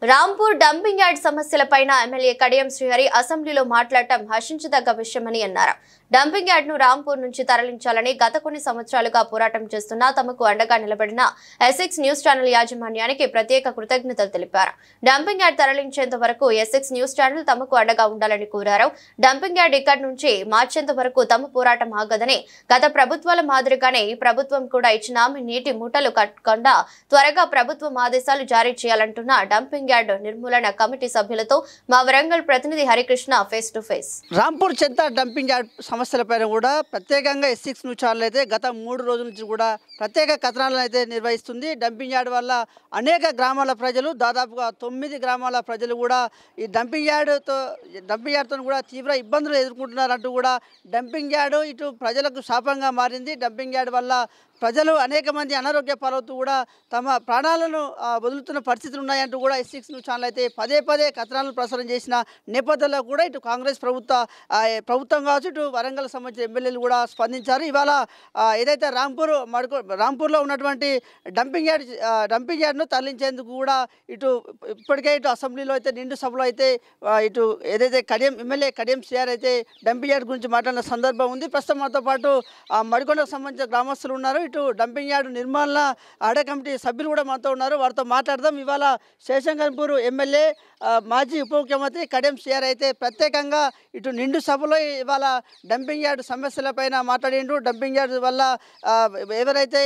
Rampur dumping yard సమస్యలపైన MLA Kadiyam Srihari అసెంబ్లీలో మాట్లాడటం హర్షించదగ్గ విషయమని అన్నారు. డంపింగ్ యార్డ్ ను రాంపూర్ నుంచి తరలించాలని గత కొన్ని సంవత్సరాలుగా పోరాటం చేస్తున్న తమకు అండగా నిలబడిన ఎస్ఎక్స్ న్యూస్ ఛానల్ యాజమాన్యానికి ప్రత్యేక కృతజ్ఞతలు తెలిపారు. డంపింగ్ యార్డ్ తరలించేంత వరకు ఎస్ఎక్స్ న్యూస్ ఛానల్ తమకు అండగా ఉండాలని కోరారు. డంపింగ్ యార్డ్ ఇక్కడి నుంచి మార్చేంత వరకు తమ పోరాటం ఆగదని, గత ప్రభుత్వాల మాదిరిగానే ఈ ప్రభుత్వం కూడా ఇచ్చిన నీటి మూటలు కట్టకుండా త్వరగా ప్రభుత్వం ఆదేశాలు జారీ చేయాలంటున్న డంపింగ్ యార్డ్ నిర్మూలన కమిటీ సభ్యులతో మా వరంగల్ ప్రతినిధి Harikrishna face to face. Rampur చెత్త డంపింగ్ యార్డ్ సమస్యలపైన కూడా ప్రత్యేకంగా ఎస్ఎక్స్ న్యూస్ ఛానల్ అయితే గత 3 రోజుల నుంచి కూడా ప్రత్యేక కథనాలను అయితే నిర్వహిస్తుంది. డంపింగ్ యార్డ్ వల్ల అనేక గ్రామాల ప్రజలు, దాదాపుగా 9 గ్రామాల ప్రజలు కూడా ఈ డంపింగ్ యార్డ్తో కూడా తీవ్ర ఇబ్బందులు ఎదుర్కొంటున్నారంటూ కూడా డంపింగ్ యార్డ్ ఇటు ప్రజలకు శాపంగా మారింది. డంపింగ్ యార్డ్ వల్ల ప్రజలు అనేక మంది అనారోగ్య పాలవుతూ కూడా తమ ప్రాణాలను వదులుతున్న పరిస్థితులు ఉన్నాయంటూ కూడా ఎస్ఎక్స్ న్యూస్ ఛానల్ అయితే పదే కథనాలను ప్రసారం చేసిన నేపథ్యంలో కూడా ఇటు కాంగ్రెస్ ప్రభుత్వం కావచ్చు, ఇటు వరంగల్ సంబంధించిన ఎమ్మెల్యేలు కూడా స్పందించారు. ఇవాళ ఏదైతే రాంపూర్లో ఉన్నటువంటి డంపింగ్ యార్డ్ను తరలించేందుకు కూడా ఇప్పటికే అసెంబ్లీలో అయితే నిండు సభలో అయితే ఏదైతే ఎమ్మెల్యే కడియం శ్రీహరి అయితే డంపింగ్ యార్డ్ గురించి మాట్లాడిన సందర్భం ఉంది. ప్రస్తుతం మాతో పాటు మడికొండకు సంబంధించిన గ్రామస్తులు ఉన్నారు. ఇటు డంపింగ్ యార్డ్ నిర్మాణ ఆడే కమిటీ సభ్యులు కూడా మాతో ఉన్నారు. వారితో మాట్లాడదాం. ఇవాళ శేషంగన్పూర్ ఎమ్మెల్యే మాజీ ఉప ముఖ్యమంత్రి కడియం శ్రీహరి అయితే ప్రత్యేకంగా ఇటు నిండు సభలో ఇవాళ డంపింగ్ యార్డ్ సమస్యలపైన మాట్లాడిండు. డంపింగ్ యార్డ్ వల్ల ఎవరైతే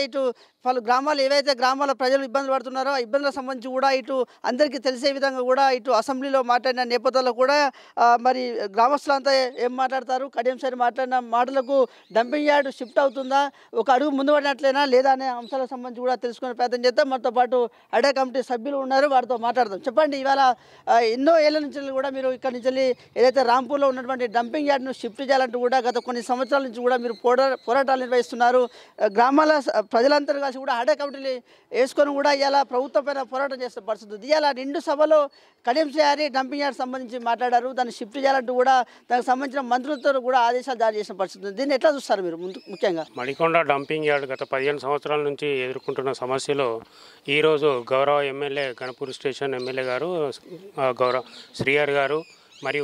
పలు గ్రామాల ప్రజలు ఇబ్బందులు పడుతున్నారో ఆ ఇబ్బందులకు సంబంధించి కూడా అందరికీ తెలిసే విధంగా కూడా అసెంబ్లీలో మాట్లాడిన నేపథ్యంలో కూడా మరి గ్రామస్తులంతా ఏం మాట్లాడతారు, కడియం శ్రీహరి మాట్లాడిన మాటలకు డంపింగ్ యార్డ్ షిఫ్ట్ అవుతుందా, ఒక అడుగు ముందు పడినట్లేనా లేదా అనే అంశాలకు సంబంధించి కూడా తెలుసుకునే ప్రయత్నం చేద్దాం. మనతో పాటు అడే కమిటీ సభ్యులు ఉన్నారు, వారితో మాట్లాడదాం. చెప్పండి, ఇవాళ ఎన్నో ఏళ్ల నుంచి కూడా మీరు ఇక్కడ నుంచి ఏదైతే రాంపూర్లో ఉన్నటువంటి డంపింగ్ యార్డ్ను షిఫ్ట్ చేయాలంటూ కూడా గత కొన్ని సంవత్సరాల నుంచి కూడా మీరు పోరాటాలు నిర్వహిస్తున్నారు. గ్రామాల ప్రజలందరూ కలిసి కూడా అడే కమిటీలు వేసుకొని కూడా ఇలా ప్రభుత్వం పైన పోరాటం చేసే పరిస్థితి ఉంది. ఇలా నిండు సభలో కడియం శ్రీహరి డంపింగ్ యార్డ్ సంబంధించి మాట్లాడారు. దాన్ని షిఫ్ట్ చేయాలంటూ కూడా దానికి సంబంధించిన మంత్రులతో కూడా ఆదేశాలు జారీ చేసిన పరిస్థితి ఉంది. దీన్ని ఎట్లా చూస్తారు మీరు? ముఖ్యంగా మడికొండ డంపింగ్ యార్డ్ గత 15 సంవత్సరాల నుంచి ఎదుర్కొంటున్న సమస్యలో ఈరోజు గౌరవ ఎమ్మెల్యే గణపూర్ స్టేషన్ ఎమ్మెల్యే గారు గౌరవ శ్రీహరి గారు మరియు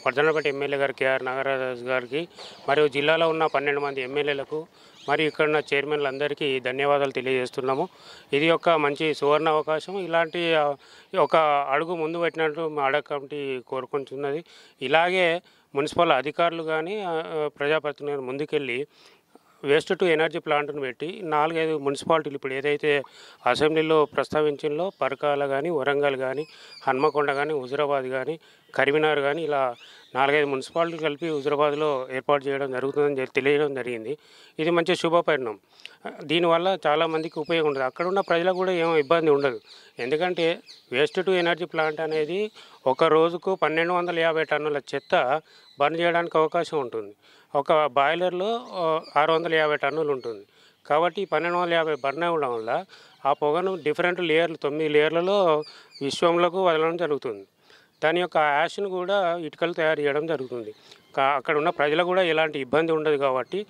వర్ధనపేట ఎమ్మెల్యే గారు కేఆర్ నాగరాజు గారికి మరియు జిల్లాలో ఉన్న 12 మంది ఎమ్మెల్యేలకు మరియు ఇక్కడ ఉన్న చైర్మన్లందరికీ ధన్యవాదాలు తెలియజేస్తున్నాము. ఇది ఒక మంచి సువర్ణ అవకాశం. ఇలాంటి ఒక అడుగు ముందు పెట్టినట్టు మా అడ కమిటీ కోరుకుంటున్నది. ఇలాగే మున్సిపల్ అధికారులు కానీ ప్రజాప్రతినిధులు ముందుకెళ్ళి వేస్ట్ టు ఎనర్జీ ప్లాంట్ను పెట్టి 4-5 మున్సిపాలిటీలు ఇప్పుడు ఏదైతే అసెంబ్లీలో ప్రస్తావించిందో పరకాల కానీ, వరంగల్ కానీ, హన్మకొండ కానీ, హుజురాబాద్ కానీ, కరీంనగర్ కానీ ఇలా 4-5 మున్సిపాలిటీలు కలిపి హుజురాబాద్లో ఏర్పాటు చేయడం జరుగుతుందని తెలియడం జరిగింది. ఇది మంచి శుభపరిణామం. దీనివల్ల చాలామందికి ఉపయోగం ఉంటుంది. అక్కడ ఉన్న ప్రజలకు కూడా ఏమో ఇబ్బంది ఉండదు. ఎందుకంటే వేస్ట్ టు ఎనర్జీ ప్లాంట్ అనేది ఒక రోజుకు 1250 టన్నుల చెత్త బర్న్ చేయడానికి అవకాశం ఉంటుంది. ఒక బాయిలర్లో 650 టన్నులు ఉంటుంది. కాబట్టి 1250 బర్న్ అవ్వడం వల్ల ఆ పొగను డిఫరెంట్ లేయర్లు 9 లేయర్లలో విశ్వంలోకి వదలడం జరుగుతుంది. దాని యొక్క యాష్ను కూడా ఇటుకలు తయారు చేయడం జరుగుతుంది. అక్కడ ఉన్న ప్రజలకు కూడా ఎలాంటి ఇబ్బంది ఉండదు. కాబట్టి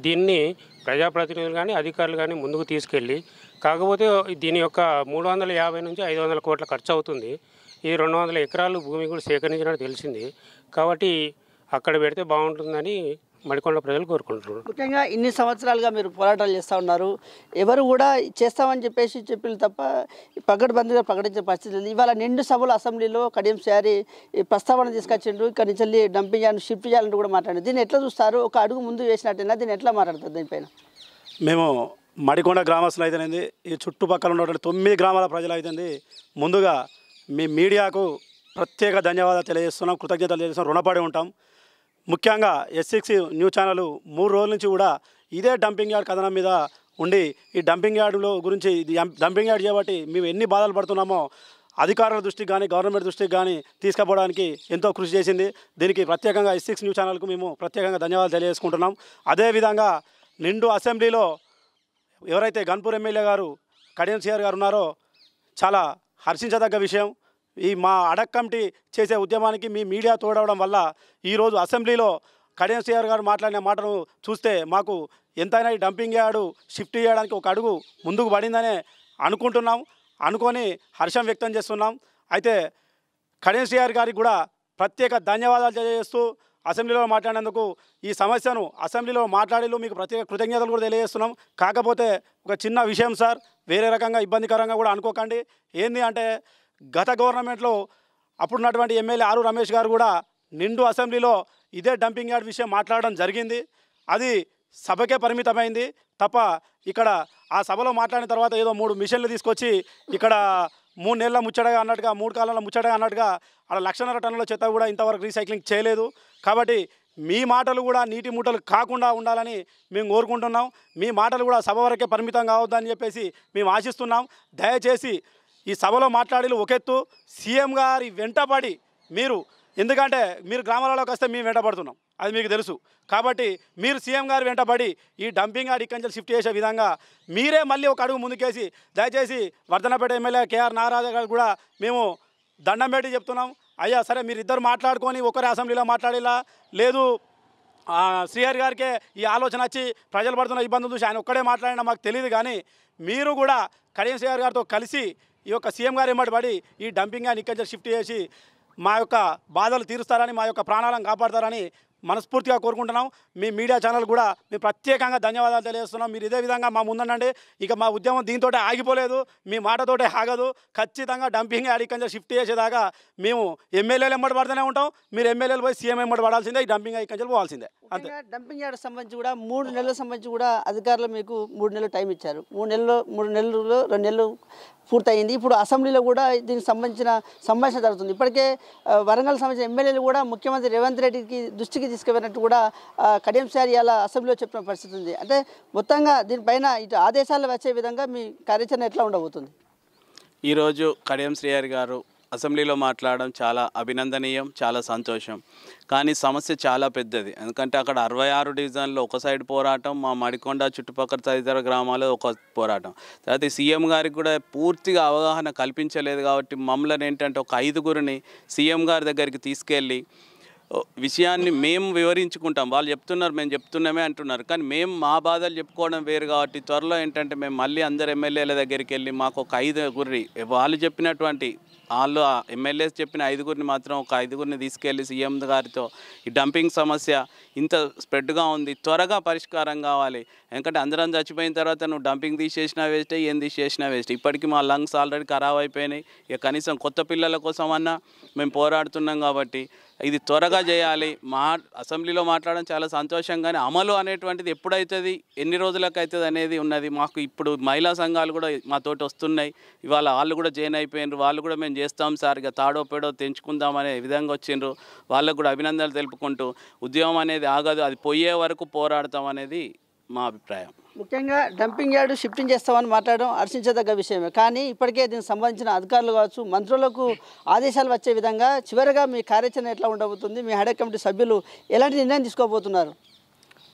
దీన్ని ప్రజాప్రతినిధులు కానీ అధికారులు కానీ ముందుకు తీసుకెళ్ళి, కాకపోతే దీని యొక్క 350 నుంచి 500 కోట్ల ఖర్చు అవుతుంది. ఈ 200 ఎకరాలు భూమి కూడా సేకరించినట్టు తెలిసింది. కాబట్టి అక్కడ పెడితే బాగుంటుందని మడికొండ ప్రజలు కోరుకుంటున్నారు. ముఖ్యంగా ఇన్ని సంవత్సరాలుగా మీరు పోరాటాలు చేస్తూ ఉన్నారు. ఎవరు కూడా చేస్తామని చెప్పి తప్ప పకడ్బందీగా ప్రకటించే పరిస్థితి లేదు. ఇవాళ నిండు సభలో అసెంబ్లీలో కడియం శ్రీహరి ప్రస్తావన తీసుకొచ్చిండ్రు. ఇక్కడ నుంచి డంపింగ్ యార్డ్ను షిఫ్ట్ చేయాలంటూ కూడా మాట్లాడారు. దీన్ని ఎట్లా చూస్తారు? ఒక అడుగు ముందు వేసినట్టేనా? దీన్ని ఎట్లా మాట్లాడతారు దీనిపైన? మేము మడికొండ గ్రామస్తులు అయితేనేది, ఈ చుట్టుపక్కల ఉన్నటువంటి 9 గ్రామాల ప్రజలు అయితేంది, ముందుగా మీ మీడియాకు ప్రత్యేక ధన్యవాదాలు తెలియజేస్తున్నాం, కృతజ్ఞతలు తెలియజేస్తున్నాం, రుణపడి ఉంటాం. ముఖ్యంగా ఎస్ఎక్స్ న్యూస్ ఛానల్ 3 రోజుల నుంచి కూడా ఇదే డంపింగ్ యార్డ్ కథనం మీద ఉండి ఈ డంపింగ్ యార్డులో గురించి డంపింగ్ యార్డ్ చేయబట్టి మేము ఎన్ని బాధలు పడుతున్నామో అధికారుల దృష్టికి కానీ గవర్నమెంట్ దృష్టికి కానీ తీసుకుపోవడానికి ఎంతో కృషి చేసింది. దీనికి ప్రత్యేకంగా ఎస్ఎక్స్ న్యూస్ ఛానల్కు మేము ప్రత్యేకంగా ధన్యవాదాలు తెలియజేసుకుంటున్నాం. అదేవిధంగా నిండు అసెంబ్లీలో ఎవరైతే గన్పూర్ ఎమ్మెల్యే గారు కడియం శ్రీహరి గారు ఉన్నారో చాలా హర్షించదగ్గ విషయం. ఈ మా అడక్ కమిటీ చేసే ఉద్యమానికి మీ మీడియా తోడవడం వల్ల ఈరోజు అసెంబ్లీలో కడియం శ్రీహరి గారు మాట్లాడిన మాటను చూస్తే మాకు ఎంతైనా ఈ డంపింగ్ యార్డు షిఫ్ట్ చేయడానికి ఒక అడుగు ముందుకు పడిందనే అనుకుంటున్నాం. అనుకొని హర్షం వ్యక్తం చేస్తున్నాం. అయితే కడియం శ్రీహరి గారికి కూడా ప్రత్యేక ధన్యవాదాలు తెలియజేస్తూ అసెంబ్లీలో మాట్లాడినందుకు ఈ సమస్యను అసెంబ్లీలో మాట్లాడిలో మీకు ప్రత్యేక కృతజ్ఞతలు కూడా తెలియజేస్తున్నాం. కాకపోతే ఒక చిన్న విషయం సార్, వేరే రకంగా ఇబ్బందికరంగా కూడా అనుకోకండి. ఏంది అంటే గత గవర్నమెంట్లో అప్పుడున్నటువంటి ఎమ్మెల్యే ఆరు రమేష్ గారు కూడా నిండు అసెంబ్లీలో ఇదే డంపింగ్ యార్డ్ విషయం మాట్లాడడం జరిగింది. అది సభకే పరిమితమైంది తప్ప ఇక్కడ ఆ సభలో మాట్లాడిన తర్వాత ఏదో 3 మిషన్లు తీసుకొచ్చి ఇక్కడ 3 నెలల ముచ్చటగా అన్నట్టుగా 3 కాలాల ముచ్చటగా అన్నట్టుగా అక్కడ 1,500 టన్నుల చెత్త కూడా ఇంతవరకు రీసైక్లింగ్ చేయలేదు. కాబట్టి మీ మాటలు కూడా నీటి మూటలు కాకుండా ఉండాలని మేము కోరుకుంటున్నాం. మీ మాటలు కూడా సభ వరకే పరిమితం కావద్దని చెప్పేసి మేము ఆశిస్తున్నాం. దయచేసి ఈ సభలో మాట్లాడి ఒకెత్తు సీఎం గారి వెంటపడి మీరు, ఎందుకంటే మీరు గ్రామాలలోకి వస్తే మేము వెంటబడుతున్నాం, అది మీకు తెలుసు. కాబట్టి మీరు సీఎం గారు వెంటబడి ఈ డంపింగ్ యార్డ్ ఇక్కడి నుంచి షిఫ్ట్ చేసే విధంగా మీరే మళ్ళీ ఒక అడుగు ముందుకేసి దయచేసి వర్ధనపేట ఎమ్మెల్యే కేఆర్ నాగరాజు గారు కూడా మేము దండం పెట్టి చెప్తున్నాం. అయ్యా సరే మీరు ఇద్దరు మాట్లాడుకొని ఒకరే అసెంబ్లీలో మాట్లాడేలా లేదు, శ్రీహరి గారికే ఈ ఆలోచన వచ్చి ప్రజలు పడుతున్న ఇబ్బందులు చూసి ఆయన ఒక్కడే మాట్లాడినా మాకు తెలియదు. కానీ మీరు కూడా కడియం శ్రీహరి గారితో కలిసి ఈ యొక్క సీఎం గారు వెంబడి ఈ డంపింగ్ యార్డ్ ఇక్కడి నుంచి షిఫ్ట్ చేసి మా యొక్క బాధలు తీరుస్తారని, మా యొక్క ప్రాణాలను కాపాడతారని మనస్ఫూర్తిగా కోరుకుంటున్నాం. మీ మీడియా ఛానల్ కూడా మేము ప్రత్యేకంగా ధన్యవాదాలు తెలియజేస్తున్నాం. మీరు ఇదే విధంగా మా ముందుండండి. ఇక మా ఉద్యమం దీంతో ఆగిపోలేదు, మీ మాటతోటే ఆగదు. ఖచ్చితంగా డంపింగ్ యార్డ్ ఇక్కడి నుంచి షిఫ్ట్ చేసేదాకా మేము ఎమ్మెల్యేలు వెంబడి పడుతూనే ఉంటాం. మీరు ఎమ్మెల్యేలు పోయి సీఎం వెంబడి పడాల్సిందే, ఈ డంపింగ్ యార్డ్ ఇక్కడి నుంచి పోవాల్సిందే. అంతే. డంపింగ్ యార్డ్ సంబంధించి కూడా 3 నెలల సంబంధించి కూడా అధికారులు మీకు 3 నెలలు టైం ఇచ్చారు. 3 నెలల్లో 2 నెలలు పూర్తయింది. ఇప్పుడు అసెంబ్లీలో కూడా దీనికి సంబంధించిన సంభాషణ జరుగుతుంది. ఇప్పటికే వరంగల్ సంబంధించిన ఎమ్మెల్యేలు కూడా ముఖ్యమంత్రి రేవంత్ రెడ్డికి దృష్టికి తీసుకువెళ్ళినట్టు కూడా కడియం శ్రీహరి ఇలా అసెంబ్లీలో చెప్పిన పరిస్థితి ఉంది. అంటే మొత్తంగా దీనిపైన ఇటు ఆదేశాలు వచ్చే విధంగా మీ కార్యాచరణ ఎట్లా ఉండబోతుంది? ఈరోజు కడియం శ్రీహరి గారు అసెంబ్లీలో మాట్లాడడం చాలా అభినందనీయం, చాలా సంతోషం. కానీ సమస్య చాలా పెద్దది. ఎందుకంటే అక్కడ 66 డివిజన్లో ఒక సైడ్ పోరాటం, మా మడికొండ చుట్టుపక్కల తదితర గ్రామాల్లో ఒక పోరాటం. తర్వాత సీఎం గారికి కూడా పూర్తిగా అవగాహన కల్పించలేదు. కాబట్టి మమ్మల్ని ఏంటంటే ఒక 5గురిని సీఎం గారి దగ్గరికి తీసుకెళ్ళి విషయాన్ని మేము వివరించుకుంటాం. వాళ్ళు చెప్తున్నారు, మేము చెప్తున్నామే అంటున్నారు. కానీ మేము మా బాధలు చెప్పుకోవడం వేరు. కాబట్టి త్వరలో ఏంటంటే మేము మళ్ళీ అందరు ఎమ్మెల్యేల దగ్గరికి వెళ్ళి మాకు ఒక 5గురిని, వాళ్ళు చెప్పినటువంటి వాళ్ళు ఎమ్మెల్యేస్ చెప్పిన 5గురిని మాత్రం ఒక 5గురిని తీసుకెళ్ళి సీఎం గారితో ఈ డంపింగ్ సమస్య ఇంత స్ప్రెడ్గా ఉంది, త్వరగా పరిష్కారం కావాలి. ఎందుకంటే అందరం చచ్చిపోయిన తర్వాత నువ్వు డంపింగ్ తీసేసినా వేస్టే, ఏం తీసేసినా వేస్ట్. ఇప్పటికీ మా లంగ్స్ ఆల్రెడీ ఖరాబ్ అయిపోయినాయి. ఇక కనీసం కొత్త పిల్లల కోసం అన్నా మేము పోరాడుతున్నాం. కాబట్టి ఇది త్వరగా చేయాలి. అసెంబ్లీలో మాట్లాడడం చాలా సంతోషం, కానీ అమలు అనేటువంటిది ఎప్పుడైతుంది, ఎన్ని రోజులకు అవుతుంది అనేది ఉన్నది. మాకు ఇప్పుడు మహిళా సంఘాలు కూడా మాతోటి వస్తున్నాయి. ఇవాళ వాళ్ళు కూడా జాయిన్ అయిపోయినారు. వాళ్ళు కూడా మేము చేస్తాం సార్, ఇక తాడో పేడో తెంచుకుందాం అనే విధంగా వచ్చిండ్రు. వాళ్ళకు కూడా అభినందనలు తెలుపుకుంటూ ఉద్యమం అనేది ఆగదు, అది పోయే వరకు పోరాడతాం అనేది మా అభిప్రాయం. ముఖ్యంగా డంపింగ్ యార్డు షిఫ్టింగ్ చేస్తామని మాట్లాడడం హర్షించదగ్గ విషయమే. కానీ ఇప్పటికే దీనికి సంబంధించిన అధికారులు కావచ్చు, మంత్రులకు ఆదేశాలు వచ్చే విధంగా చివరిగా మీ కార్యాచరణ ఎట్లా ఉండబోతుంది? మీ హెడ్ కమిటీ సభ్యులు ఎలాంటి నిర్ణయం తీసుకోబోతున్నారు?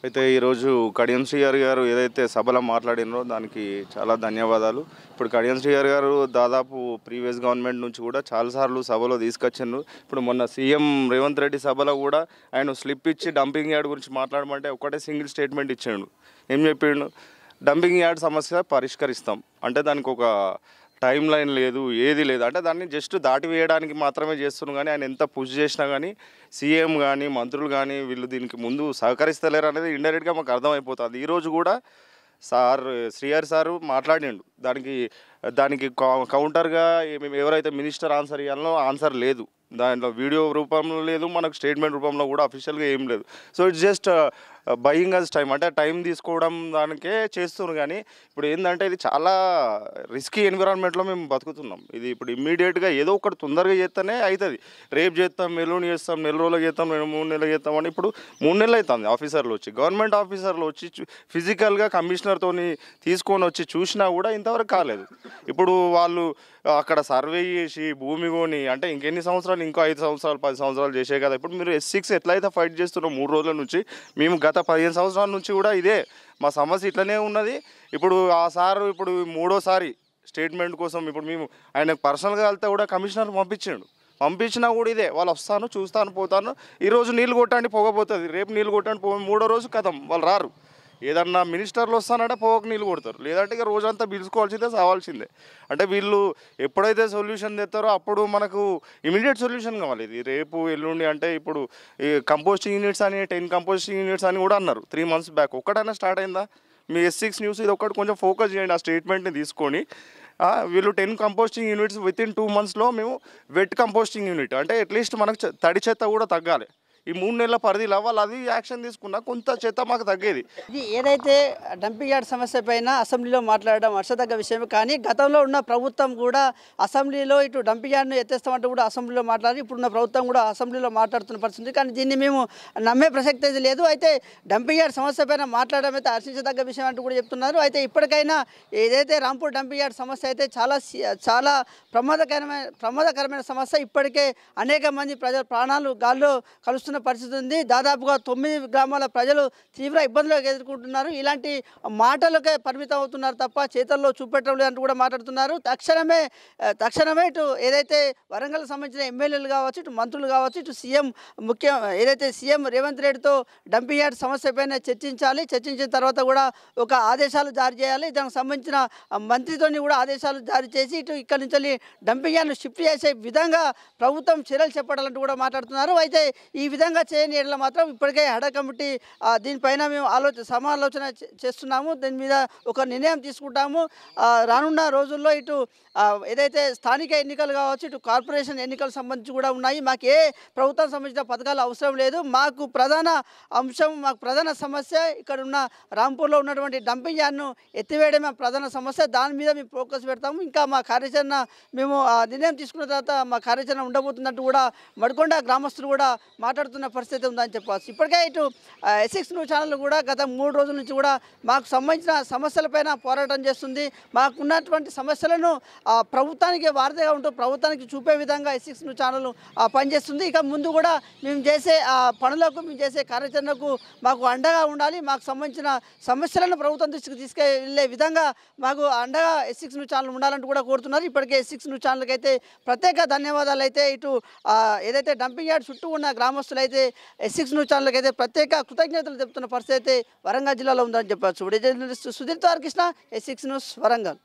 అయితే ఈరోజు కడియం శ్రీహరి గారు ఏదైతే సభలో మాట్లాడినరో దానికి చాలా ధన్యవాదాలు. ఇప్పుడు కడియం శ్రీహరి గారు దాదాపు ప్రీవియస్ గవర్నమెంట్ నుంచి కూడా చాలాసార్లు సభలో తీసుకొచ్చిండ్రు. ఇప్పుడు మొన్న సీఎం రేవంత్ రెడ్డి సభలో కూడా ఆయన స్లిప్ ఇచ్చి డంపింగ్ యార్డ్ గురించి మాట్లాడమంటే ఒకటే సింగిల్ స్టేట్మెంట్ ఇచ్చాడు. ఏం చెప్పిండు? డంపింగ్ యార్డ్ సమస్య పరిష్కరిస్తాం అంటే దానికి ఒక టైం లైన్ లేదు, ఏది లేదు. అంటే దాన్ని జస్ట్ దాటి వేయడానికి మాత్రమే చేస్తున్నాం. కానీ ఆయన ఎంత పుష్ చేసినా కానీ సీఎం కానీ మంత్రులు కానీ వీళ్ళు దీనికి ముందు సహకరిస్తలేరు అనేది ఇండైరెక్ట్గా మాకు అర్థమైపోతుంది. ఈరోజు కూడా శ్రీహరి సారు మాట్లాడిండు. దానికి కౌంటర్గా ఎవరైతే మినిస్టర్ ఆన్సర్ ఇవ్వాలో ఆన్సర్ లేదు. దాంట్లో వీడియో రూపంలో లేదు, మనకు స్టేట్మెంట్ రూపంలో కూడా అఫీషియల్గా ఏం లేదు. So it's just buying us time, అంటే టైం తీసుకోవడం దానికే చేస్తున్నారు. కానీ ఇప్పుడు ఏంటంటే ఇది చాలా రిస్కీ ఎన్విరాన్మెంట్లో మేము బతుకుతున్నాం. ఇది ఇప్పుడు ఇమ్మీడియట్గా ఏదో ఒకటి తొందరగా చేస్తేనే అవుతుంది. రేపు చేస్తాం, ఎల్లుండి చేస్తాం, 4 రోజులకు చేస్తాం, 3 నెలలు చేస్తాం అని ఇప్పుడు 3 నెలలు అవుతుంది. ఆఫీసర్లు వచ్చి, గవర్నమెంట్ ఆఫీసర్లు వచ్చి ఫిజికల్గా కమిషనర్తో తీసుకొని వచ్చి చూసినా కూడా ఇంతవరకు కాలేదు. ఇప్పుడు వాళ్ళు అక్కడ సర్వే చేసి భూమి కొని అంటే ఇంకెన్ని సంవత్సరాలు, ఇంకో 5 సంవత్సరాలు 10 సంవత్సరాలు చేసే కదా. ఇప్పుడు మీరు S6 ఎట్లయితే ఫైట్ చేస్తున్నాం 3 రోజుల నుంచి, మేము గత 15 సంవత్సరాల నుంచి కూడా ఇదే మా సమస్య ఇట్లనే ఉన్నది. ఇప్పుడు ఆ సారు ఇప్పుడు 3వ స్టేట్మెంట్ కోసం ఇప్పుడు మేము ఆయన పర్సనల్గా వెళ్తే కూడా కమిషనర్ పంపించినా కూడా ఇదే, వాళ్ళు వస్తాను, చూస్తాను, పోతాను. ఈరోజు నీళ్ళు కొట్టండి పొగపోతుంది, రేపు నీళ్ళు కొట్టండి 3వ రోజు కథం వాళ్ళు రారు. ఏదన్నా మినిస్టర్లు వస్తానంటే పోవకు నీళ్ళు కొడతారు, లేదంటే ఇక రోజంతా పిలుచుకోవాల్సిందే సావాల్సిందే. అంటే వీళ్ళు ఎప్పుడైతే సొల్యూషన్ తెస్తారో అప్పుడు మనకు ఇమీడియట్ సొల్యూషన్ కావాలి. ఇది రేపు ఎల్లుండి అంటే ఇప్పుడు ఈ కంపోస్టింగ్ యూనిట్స్ అని 10 కంపోస్టింగ్ యూనిట్స్ అని కూడా అన్నారు 3 months బ్యాక్. ఒక్కటైనా స్టార్ట్ అయిందా? మీ S6 న్యూస్ ఇది ఒక్కటి కొంచెం ఫోకస్ చేయండి, ఆ స్టేట్మెంట్ని తీసుకొని. వీళ్ళు 10 కంపోస్టింగ్ యూనిట్స్ వితిన్ 2 monthsలో మేము వెట్ కంపోస్టింగ్ యూనిట్ అంటే అట్లీస్ట్ మనకు తడి చెత్త కూడా తగ్గాలి. ఈ 3 నెలల పరిధిలో వాళ్ళు అది యాక్షన్ తీసుకున్నా కొంత చెత్త మాకు తగ్గేది. ఇది ఏదైతే డంపింగ్ యార్డ్ సమస్య పైన అసెంబ్లీలో మాట్లాడడం హర్షదగ్గ విషయం. కానీ గతంలో ఉన్న ప్రభుత్వం కూడా అసెంబ్లీలో ఇటు డంపింగ్ యార్డ్ను ఎత్తేస్తామంటే కూడా అసెంబ్లీలో మాట్లాడి, ఇప్పుడున్న ప్రభుత్వం కూడా అసెంబ్లీలో మాట్లాడుతున్న పరిస్థితి. కానీ దీన్ని మేము నమ్మే ప్రసక్తి అయితే లేదు. అయితే డంపింగ్ యార్డ్ సమస్య పైన మాట్లాడడం అయితే హర్షించదగ్గ విషయం అంటూ కూడా చెప్తున్నారు. అయితే ఇప్పటికైనా ఏదైతే రాంపూర్ డంపింగ్ యార్డ్ సమస్య అయితే చాలా ప్రమాదకరమైన సమస్య. ఇప్పటికే అనేక మంది ప్రజల ప్రాణాలు గాల్లో కలుస్తున్న పరిస్థితి ఉంది. దాదాపుగా 9 గ్రామాల ప్రజలు తీవ్ర ఇబ్బందులకు ఎదుర్కొంటున్నారు. ఇలాంటి మాటలకే పరిమితం అవుతున్నారు తప్ప చేతల్లో చూపెట్టడం లేదంటూ కూడా మాట్లాడుతున్నారు. తక్షణమే ఇటు ఏదైతే వరంగల్ సంబంధించిన ఎమ్మెల్యేలు కావచ్చు, ఇటు మంత్రులు కావచ్చు, ఇటు సీఎం రేవంత్ రెడ్డితో డంపింగ్ యార్డ్ సమస్య పైన చర్చించిన తర్వాత కూడా ఒక ఆదేశాలు జారీ చేయాలి. దానికి సంబంధించిన మంత్రితోని కూడా ఆదేశాలు జారీ చేసి ఇక్కడి నుంచి డంపింగ్ యార్డ్ను షిఫ్ట్ చేసే విధంగా ప్రభుత్వం చర్యలు చేపట్టాలంటూ కూడా మాట్లాడుతున్నారు. అయితే ఈ విధంగా చేయని ఏళ్ళ మాత్రం ఇప్పటికే హెడ్ కమిటీ దీనిపైన మేము సమాలోచన చేస్తున్నాము. దీని మీద ఒక నిర్ణయం తీసుకుంటాము. రానున్న రోజుల్లో ఇటు ఏదైతే స్థానిక ఎన్నికలు కావచ్చు, ఇటు కార్పొరేషన్ ఎన్నికలు సంబంధించి కూడా ఉన్నాయి. మాకు ఏ ప్రభుత్వం సంబంధించిన పథకాలు అవసరం లేదు. మాకు ప్రధాన అంశం, మాకు ప్రధాన సమస్య ఇక్కడ ఉన్న రాంపూర్లో ఉన్నటువంటి డంపింగ్ యార్డ్ను ఎత్తివేయడమే ప్రధాన సమస్య. దాని మీద మేము ఫోకస్ పెడతాము. ఇంకా మా కార్యాచరణ మేము నిర్ణయం తీసుకున్న తర్వాత మా కార్యాచరణ ఉండబోతున్నట్టు కూడా మడికొండ గ్రామస్తులు కూడా మాట్లాడుతున్న పరిస్థితి ఉందని చెప్పవచ్చు. ఇప్పటికే ఇటు S6 న్యూస్ ఛానల్ కూడా గత 3 రోజుల నుంచి కూడా మాకు సంబంధించిన సమస్యలపైన పోరాటం చేస్తుంది. మాకున్నటువంటి సమస్యలను ప్రభుత్వానికి వారధిగా ఉంటూ ప్రభుత్వానికి చూపే విధంగా S6 న్యూస్ ఛానల్ పనిచేస్తుంది. ఇక ముందు కూడా మేము చేసే పనులకు, మేము చేసే కార్యాచరణకు మాకు అండగా ఉండాలి. మాకు సంబంధించిన సమస్యలను ప్రభుత్వం దృష్టికి తీసుకెళ్లే విధంగా మాకు అండగా S6 న్యూస్ ఛానల్ ఉండాలంటూ కూడా కోరుతున్నారు. ఇప్పటికే S6 న్యూస్ ఛానల్కి అయితే ప్రత్యేక ధన్యవాదాలు. అయితే ఇటు ఏదైతే డంపింగ్ యార్డ్ చుట్టూ ఉన్న గ్రామస్తులు అయితే S6 న్యూస్ ఛానల్కి అయితే ప్రత్యేక కృతజ్ఞతలు చెప్తున్న పరిస్థితి అయితే వరంగల్ జిల్లాలో ఉందని చెప్పచ్చు. Journalist Sudheer Tarakrishna, S6 news, Warangal.